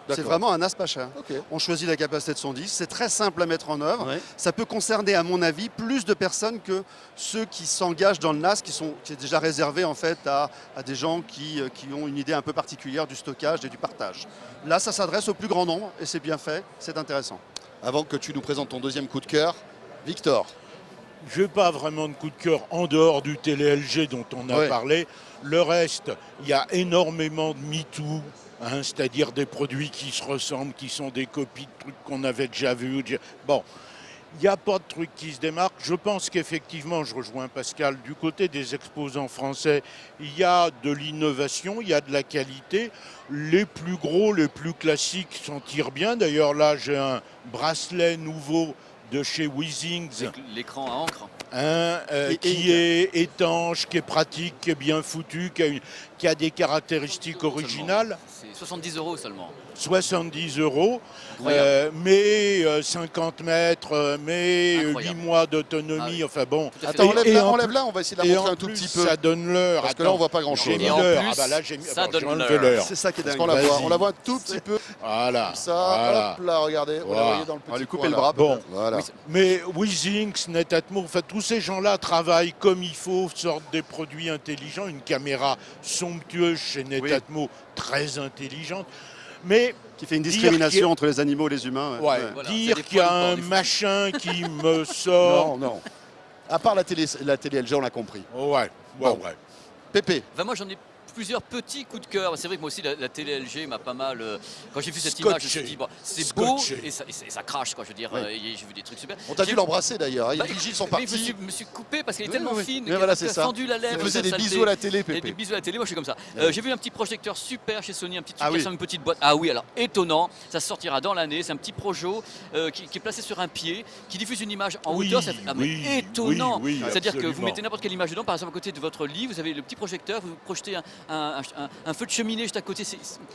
C'est D'accord. vraiment un NAS pas cher. Ok. On choisit la capacité de son disque, c'est très simple à mettre en œuvre. Ouais. Ça peut concerner, à mon avis, plus de personnes que ceux qui s'engagent dans le NAS, qui est déjà réservé en fait à des gens qui ont une idée un peu particulière du stockage et du partage. Là, ça s'adresse au plus grand nombre et c'est bien fait, c'est intéressant. Avant que tu nous présentes ton deuxième coup de cœur, Victor. Je n'ai pas vraiment de coup de cœur en dehors du télé LG dont on a Ouais. parlé. Le reste, il y a énormément de MeToo, c'est-à-dire des produits qui se ressemblent, qui sont des copies de trucs qu'on avait déjà vus. Bon, il n'y a pas de truc qui se démarque. Je pense qu'effectivement, je rejoins Pascal, du côté des exposants français, il y a de l'innovation, il y a de la qualité. Les plus gros, les plus classiques s'en tirent bien. D'ailleurs, là, j'ai un bracelet nouveau de chez Weezings. Avec l'écran à encre. Qui est étanche, qui est pratique, qui est bien foutu, qui a des caractéristiques originales. C'est 70 € seulement. 70 €, Incroyable. mais 50 mètres, mais 8 Incroyable. mois d'autonomie, Ah oui. enfin bon. Tout à fait. Attends, Et en enlève-la, on va essayer de la Et montrer en un tout plus, petit peu. ça donne l'heure. Parce que là, on voit pas Attends, grand-chose. j'ai Et mis en l'heure. plus, Ah bah là, j'ai mis, ça bon, donne j'ai enlevé l'heure. l'heure. C'est ça qui est Parce dingue. qu'on la voit, Vas-y. on la voit un tout petit peu. Voilà. Ça, Voilà. hop là, regardez. Vous la Voilà. voyez dans le petit On va lui couper coin, le là. bras. Bon, peut-être. Voilà. Oui, mais Weezings, Netatmo, enfin tous ces gens-là travaillent comme il faut, sortent des produits intelligents, une caméra somptueuse chez Netatmo, très intelligente. Mais Qui fait une Dire discrimination qu'il- entre les animaux et les humains. ouais, Voilà, dire c'est des qu'il y a poils un dans les machin qui me sort. Non, non. À part la télé LG, on l'a compris. Ouais, Bon. ouais. Pépé, Enfin, moi, j'en ai plusieurs petits coups de cœur. C'est vrai que moi aussi, la télé LG m'a pas mal. Quand j'ai vu cette Scotché. image, je me suis dit, bon, c'est beau Scotché. et ça crache, quoi. Je veux dire, Oui. j'ai vu des trucs super. on t'a J'ai- dû l'embrasser d'ailleurs. Bah, Les vigiles sont mais je partis. me suis coupé parce qu'elle est Oui, tellement oui, oui. fine Mais qu'elle voilà, a c'est ça. fendu la Il lèvre. faisait ça des saleté. bisous à la télé, Et Pépé. des bisous à la télé, moi je suis comme ça. Ouais. J'ai vu un petit projecteur super chez Sony, un petit truc Ah qui oui. ressemble à une petite boîte. Ah oui, alors étonnant, ça sortira dans l'année. C'est un petit Projo qui est placé sur un pied, qui diffuse une image en Oui, hauteur. Mais oui, étonnant. oui, oui, C'est-à-dire que vous absolument. mettez n'importe quelle image dedans, par exemple à côté de votre lit, vous avez le petit projecteur, vous projetez un feu de cheminée juste à côté.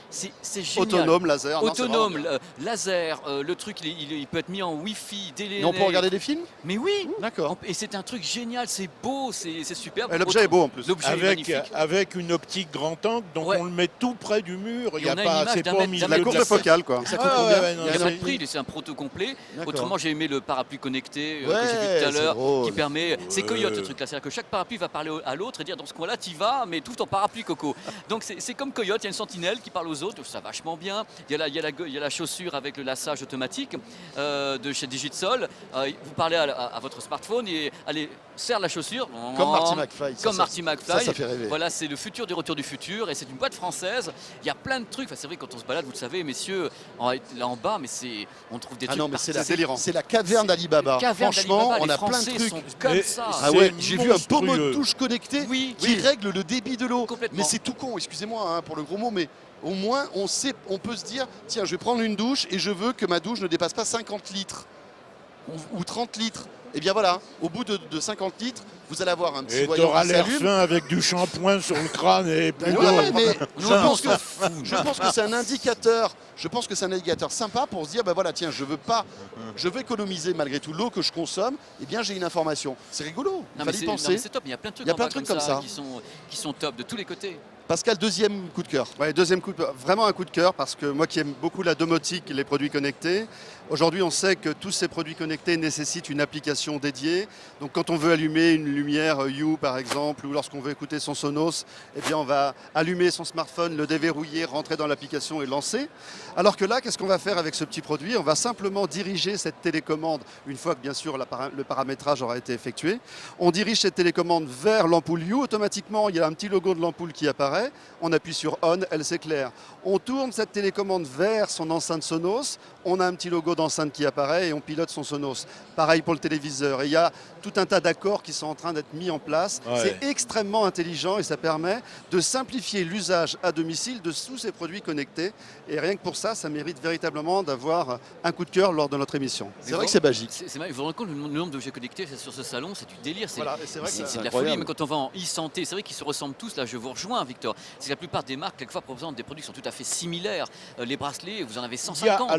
C'est génial. Autonome, laser. Non, c'est Autonome, vraiment bien. laser, le truc il peut être mis en Wi-Fi, Et on peut regarder des films Mais oui, D'accord. et c'est un truc génial, c'est beau, c'est superbe. Et l'objet est beau en plus. L'objet est Avec, magnifique. avec une optique grand angle, donc Ouais. on le met tout près du mur. Il Et y a on a une pas, image c'est d'un pas au mètre- milieu d'un La mètre de courbe la focale, quoi. Ça Ah, coûte combien ouais, non, Il n'y a c'est- pas de prix, c'est un proto complet. D'accord. Autrement, j'ai aimé le parapluie connecté que Ouais, j'ai vu tout à c'est l'heure, drôle. qui permet. C'est Coyote ce Ouais. truc-là, c'est-à-dire que chaque parapluie va parler à l'autre et dire dans ce coin-là, t'y vas, mais tout ton parapluie, Coco. Donc c'est comme Coyote, il y a une sentinelle qui parle aux autres, ça va vachement bien. Il y a la chaussure avec le lassage automatique de chez Digitsol. Vous parlez à votre smartphone et allez, serre la chaussure. Comme Marty McFly. Comme Marty McFly. Ça fait rêver. Voilà, c'est le futur du retour du futur et c'est une boîte française. Il y a plein de trucs. Enfin, c'est vrai, quand on se balade, vous le savez, messieurs, là en bas, mais on trouve des Ah trucs. non, mais c'est partout. C'est délirant. c'est la caverne d'Alibaba. Caverne Franchement, d'Alibaba, on les a plein de Français trucs. sont comme Mais ça. Ah c'est ouais, j'ai vu un pommeau de monstrueux. touche connecté Oui, qui règle le débit de l'eau. Complètement. Mais c'est tout con, excusez-moi hein, pour le gros mot, mais au moins on peut se dire, tiens, je vais prendre une douche et je veux que ma douche ne dépasse pas 50 litres ou 30 litres. Et bien voilà, au bout de 50 litres, vous allez avoir un petit Et voyant t'auras qui l'air s'allume. fin avec du shampoing sur le crâne et plus Ouais, d'eau. mais Nous, je on pense s'en que c'est un indicateur. Je pense que c'est un indicateur sympa pour se dire, ben voilà, tiens, je veux économiser malgré tout l'eau que je consomme. Eh bien, j'ai une information. C'est rigolo. Non, Il mais fallait y c'est non, penser. mais c'est top. Il y a plein de trucs, Il y a en plein bas de trucs comme ça. qui sont top de tous les côtés. Pascal, deuxième coup de cœur. Ouais, deuxième coup de cœur, vraiment un coup de cœur parce que moi qui aime beaucoup la domotique et les produits connectés, aujourd'hui on sait que tous ces produits connectés nécessitent une application dédiée. Donc quand on veut allumer une lumière Hue par exemple ou lorsqu'on veut écouter son Sonos, eh bien on va allumer son smartphone, le déverrouiller, rentrer dans l'application et lancer. Alors que là, qu'est-ce qu'on va faire avec ce petit produit? On va simplement diriger cette télécommande, une fois que bien sûr le paramétrage aura été effectué. On dirige cette télécommande vers l'ampoule Hue. Automatiquement, il y a un petit logo de l'ampoule qui apparaît. On appuie sur On, elle s'éclaire. On tourne cette télécommande vers son enceinte Sonos. On a un petit logo d'enceinte qui apparaît et on pilote son Sonos. Pareil pour le téléviseur. Et il y a tout un tas d'accords qui sont en train d'être mis en place. Ouais. C'est extrêmement intelligent et ça permet de simplifier l'usage à domicile de tous ces produits connectés. Et rien que pour ça, ça mérite véritablement d'avoir un coup de cœur lors de notre émission. C'est vrai que c'est magique. C'est vous vous rendez compte, le nombre d'objets connectés sur ce salon, c'est du délire. Voilà, et c'est vrai que C'est c'est de la incroyable. folie, mais quand on va en e-santé, c'est vrai qu'ils se ressemblent tous. Là, je vous rejoins, Victor. C'est que la plupart des marques, quelquefois, présentent des produits qui sont tout à fait similaires. Les bracelets, vous en avez 150.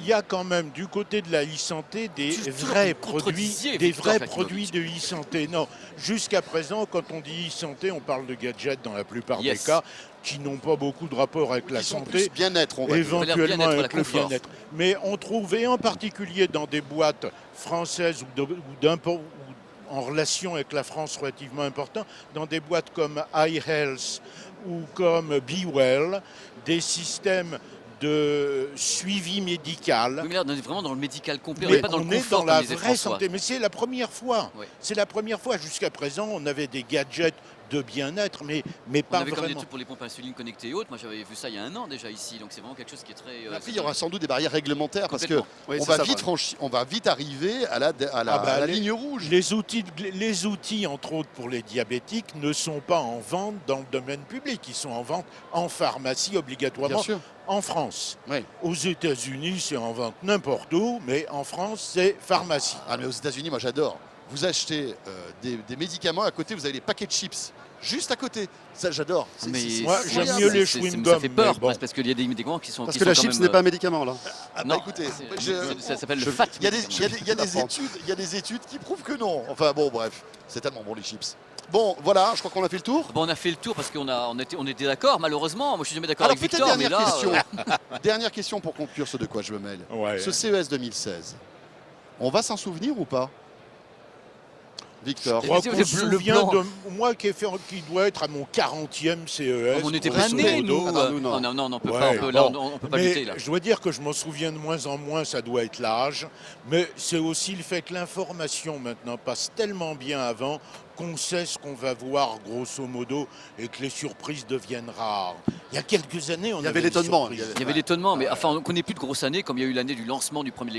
Il y a quand même du côté de la e-santé des Toujours vrais vous produits, contredisiez, des Victor vrais Jakimovic. produits de e-santé. Non, jusqu'à présent, quand on dit e-santé, on parle de gadgets dans la plupart Yes. des cas qui n'ont pas beaucoup de rapport avec la Ils sont santé. plus bien-être, on va dire. Éventuellement bien-être, avec la le confort. bien-être. Mais on trouve, et en particulier dans des boîtes françaises ou en relation avec la France relativement important, dans des boîtes comme iHealth ou comme BeWell, des systèmes de suivi médical. Oui, mais là, on est vraiment dans le médical complet. On Mais n'est pas dans le on est confort dans la comme disait vraie François. santé. Mais c'est la première fois. Ouais. C'est la première fois. Jusqu'à présent, on avait des gadgets de bien-être, mais On pas avait comme des vraiment. trucs pour les pompes à insuline connectées et autres. Moi, j'avais vu ça il y a un an déjà ici. Donc, c'est vraiment quelque chose qui est très. Après, il y aura sans doute des barrières réglementaires parce que Complètement. Oui, on c'est va ça, vite voilà. on va vite arriver à la Ah bah, ligne rouge. Les outils, entre autres pour les diabétiques, ne sont pas en vente dans le domaine public. Ils sont en vente en pharmacie Bien obligatoirement sûr. en France. Oui. Aux États-Unis, c'est en vente n'importe où, mais en France, c'est pharmacie. Ah mais aux États-Unis, moi j'adore. Vous achetez des médicaments, à côté vous avez les paquets de chips. Juste à côté. Ça j'adore. Mais Moi, j'aime incroyable. mieux les ça chewing-gums, fait peur mais bon. parce qu'il y a des médicaments qui sont. Parce qui que la sont quand chips même, n'est pas un médicament là. Ah bah Non, écoutez, ça s'appelle le je- fat. il y a médicament. des études qui prouvent que non. Enfin bon bref, c'est tellement bon les chips. Bon voilà, je crois qu'on a fait le tour. Bon, on a fait le tour parce on était d'accord, malheureusement. Moi, je suis jamais d'accord Alors avec peut-être Victor, mais dernière là. question. Dernière question pour conclure ce de quoi je me mêle. Ouais. Ce CES 2016, on va s'en souvenir ou pas, Victor? Je crois C'est qu'on le se bleu souvient blanc. de moi qui doit être à mon 40e CES. On n'était pas grosso nés, modo. nous. Ah non, nous, non. Oh, non, on peut Ouais, pas. Là, bon. on peut pas Mais lutter là. je dois dire que je m'en souviens de moins en moins, ça doit être l'âge. Mais c'est aussi le fait que l'information maintenant passe tellement bien avant qu'on sait ce qu'on va voir grosso modo et que les surprises deviennent rares. Il y a quelques années, on Il y avait des l'étonnement, surprises. Il y avait l'étonnement, mais enfin, on connaît plus de grosses années comme il y a eu l'année du lancement du premier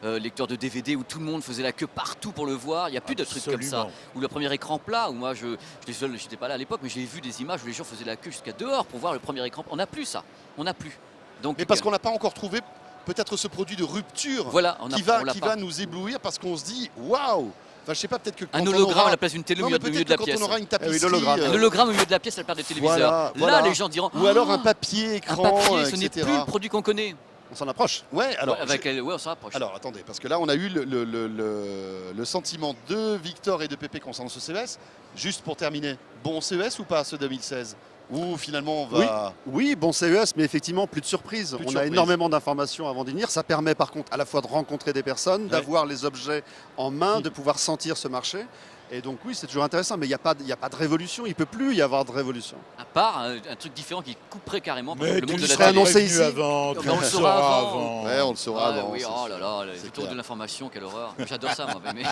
lecteur de DVD où tout le monde faisait la queue partout pour le voir. Il n'y a plus de trucs comme ça. Absolument. Ou le premier écran plat, où moi, je n'étais pas là à l'époque, mais j'ai vu des images où les gens faisaient la queue jusqu'à dehors pour voir le premier écran. On n'a plus ça. On n'a plus. Donc, Mais parce qu'on n'a pas encore trouvé peut-être ce produit de rupture voilà, on qui va nous éblouir parce qu'on se dit waouh. Enfin je sais pas, peut-être que quand un on hologramme aura- à la place d'une télé au Non, mais milieu peut-être de la que quand pièce. on aura une tapisserie, l'hologramme. Un hologramme au milieu de la pièce à la place des téléviseurs. Voilà. Là, les gens diront ou alors un Ah, papier un écran, papier, ce n'est etc. plus le produit qu'on connaît. On s'en approche. Ouais, alors, Ouais, on s'en rapproche. alors attendez, parce que là on a eu le sentiment de Victor et de Pépé concernant ce CES. Juste pour terminer, bon CES ou pas ce 2016? Ou finalement on va... Oui, bon CES, mais effectivement, plus de surprises. Plus de On a surprises. énormément d'informations avant d'y venir. Ça permet par contre à la fois de rencontrer des personnes, d'avoir les objets en main, de pouvoir sentir ce marché. Et donc oui, c'est toujours intéressant, mais il n'y a pas de révolution. Il ne peut plus y avoir de révolution. À part un truc différent qui couperait carrément par Mais exemple, le tu monde le de la serais télé. annoncé prévenu ici. avant, Ben, tu on le le sauras saura avant. Ouais, on le saura Ah avant. oui, c'est- oh là là, c'est le tour clair. de l'information, quelle horreur. J'adore ça, moi. Mais...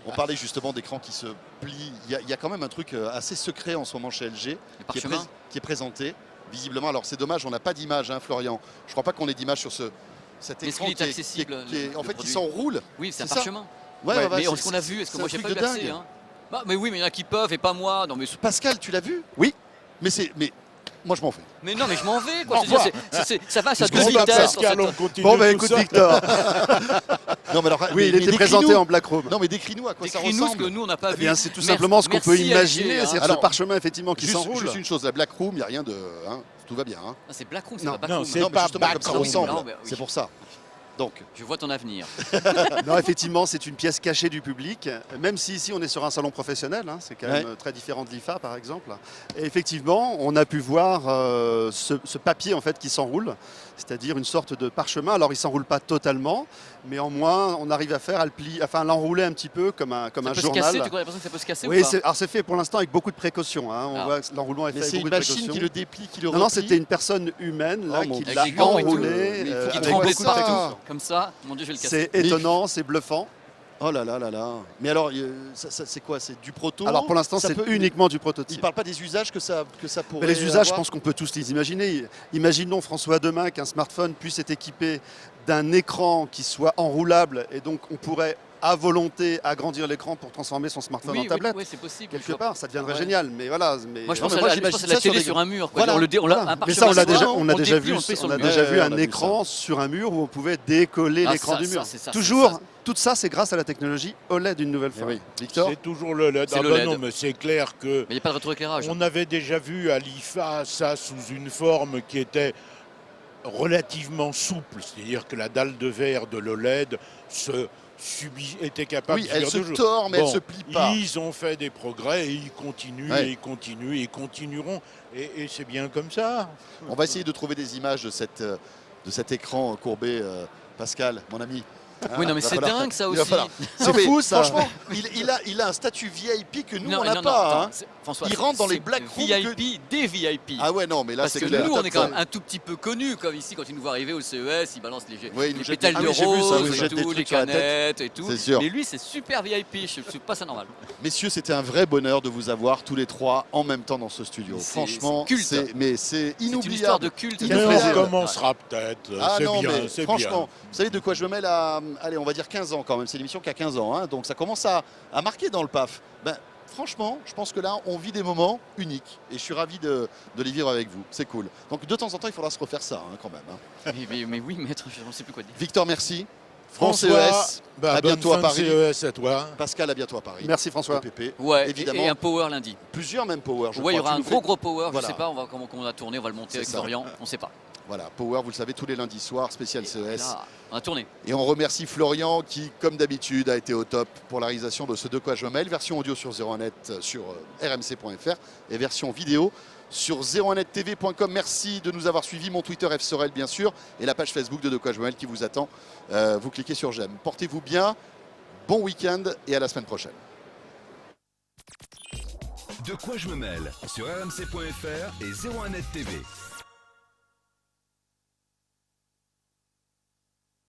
On parlait justement d'écran qui se plie. Il y a quand même un truc assez secret en ce moment chez LG Les qui est, parchemins. qui est présenté visiblement. Alors c'est dommage, on n'a pas d'image, hein, Florian. Je crois pas qu'on ait d'image sur cet Est-ce écran qu'il est accessible, en le fait qui produit s'enroule. Oui, c'est un C'est ça. parchemin. Ouais, Ouais, Mais c'est- est-ce qu'on a vu? Est-ce que c'est moi un j'ai pas truc eu de l'accès dingue. hein. Bah, mais oui, mais il y en a qui peuvent et pas moi. Non, mais, Pascal, tu l'as vu? Oui. Mais moi je m'en fais. mais non, mais je m'en vais. Quoi. Au Je veux dire, revoir. ça va, ça Parce deux qu'on va vitesses. Pascal, on continue Bon, bah tout écoute, ça. Victor. Non mais alors, Oui, mais il était décris-nous. présenté en Black Robe. Non mais décris-nous à quoi ça Décris-nous ce ressemble. que nous on n'a pas Eh vu. bien, c'est tout Merci- simplement ce qu'on peut merci, imaginer. LG, hein. C'est-à-dire Alors, ce parchemin effectivement qui Juste s'enroule. une chose, la Black Room, il n'y a rien de... hein, tout va bien. Hein. Ah, c'est Blackroom, c'est Non, pas Backroom. non, c'est Non mais pas justement comme ça Backroom. ressemble. Non, mais oui. C'est pour ça. Donc, Je vois ton avenir. Non, effectivement, c'est une pièce cachée du public, même si ici on est sur un salon professionnel, hein, c'est quand même très différent de l'IFA par exemple. Et effectivement, on a pu voir ce papier en fait qui s'enroule, c'est-à-dire une sorte de parchemin. Alors il s'enroule pas totalement, mais en moins on arrive à faire, à l'enrouler un petit peu comme un Ça peut se journal. casser, tu crois l'impression que ça peut se casser Oui, ou pas alors c'est fait pour l'instant avec beaucoup de précautions. Hein. On Ah. voit que l'enroulement est fait mais avec c'est beaucoup une de machine précautions. qui le déplie, qui le Non, replie. c'était une personne humaine là, Oh, mon qui Dieu. l'a Avec des gants et tout. enroulé Il faut qu'il avec tremble beaucoup de partout. précautions. Comme ça, mon Dieu, je vais le casser. C'est étonnant, c'est bluffant. Oh là là là là. Mais alors, c'est quoi? C'est du proto? Alors pour l'instant, Ça c'est peut- uniquement du Il prototype. parle pas des usages que ça pourrait Mais les usages, je avoir pense qu'on peut tous les imaginer. Imaginons, François, demain qu'un smartphone puisse être équipé d'un écran qui soit enroulable et donc on pourrait à volonté agrandir l'écran pour transformer son smartphone en tablette. Oui, c'est possible. Quelque part, ça deviendrait génial. Mais voilà. Moi, je Non, pense mais à moi, la j'imagine télé ça sur un mur. Voilà. Un Mais ça, on l'a déjà, on déjà déplie, vu. on le fait sur On le a mur. déjà vu on un a vu écran sur un mur où on pouvait décoller Ah, l'écran ça, du ça, mur. c'est ça, Toujours, c'est ça. tout ça, c'est grâce à la technologie OLED une nouvelle Eh fois. oui. Victor. C'est toujours le LED. C'est Ah le ben LED. non, mais c'est clair que Mais il n'y a pas de rétroéclairage. on avait déjà vu à l'IFA ça sous une forme qui était relativement souple, c'est-à-dire que la dalle de verre de l'OLED était capable Oui, de elle faire se deux choses. tord, mais elle se plie pas. Ils ont fait des progrès et ils continuent Ouais. et ils continuent et ils continueront. Et c'est bien comme ça. On va essayer de trouver des images de cet écran courbé, Pascal, mon ami. Oui, non, mais Il va c'est falloir- dingue ça il va aussi. falloir- C'est Non, mais fou, ça. Franchement, il a un statut VIP que nous, Non, on n'a non, pas. attends, hein. François, Il rentre dans les c'est black rooms VIP, des VIP. Ah ouais, non, mais là, Parce c'est que clair. nous, on est quand même un tout petit peu connus, comme ici, quand ils nous voient arriver au CES, ils balancent Oui, ils nous les jettent pétales des- de Ah oui, j'ai vu ça, rose ils nous et jettent des tout, les trucs sur la tête. canettes et tout. C'est sûr. Mais lui, c'est super VIP, je trouve pas ça normal. Messieurs, c'était un vrai bonheur de vous avoir tous les trois en même temps dans ce studio. C'est- Franchement, c'est culte. c'est C'est une histoire inoubliable. de culte. Il Mais nous on fait rêver. recommencera peut-être. Ah c'est non, bien, mais c'est franchement, bien. vous savez de quoi je me mêle à, allez, on va dire 15 ans quand même. C'est l'émission qui a 15 ans, hein, donc ça commence à marquer dans le PAF. Ben, franchement, je pense que là, on vit des moments uniques et je suis ravi de les vivre avec vous. C'est cool. Donc de temps en temps, il faudra se refaire ça hein, quand même. Hein. Mais oui, maître, je ne sais plus quoi dire. Victor, merci. France François, CES, bah, à bonne bientôt à fin de Paris. CES à toi. Pascal, à bientôt à Paris. Merci François. OPP. Ouais, Évidemment. et un power lundi. Plusieurs même Power, je Ouais, il y crois. aura Tu un nous fais- gros power, Voilà. je sais pas, comment on a tourné, on va le monter C'est avec ça. Florian, on sait pas. Voilà, Power, vous le savez, tous les lundis soirs, spécial Et CES. là, on a tourné. Et on remercie Florian qui, comme d'habitude, a été au top pour la réalisation de ce De quoi je me mêle. Version audio sur 01net sur rmc.fr et version vidéo sur 01nettv.com. Merci de nous avoir suivis. Mon Twitter F Sorel, bien sûr, et la page Facebook de quoi je me mêle qui vous attend. Vous cliquez sur j'aime. Portez-vous bien, bon week-end et à la semaine prochaine. De quoi je me mêle sur rmc.fr et 01net TV.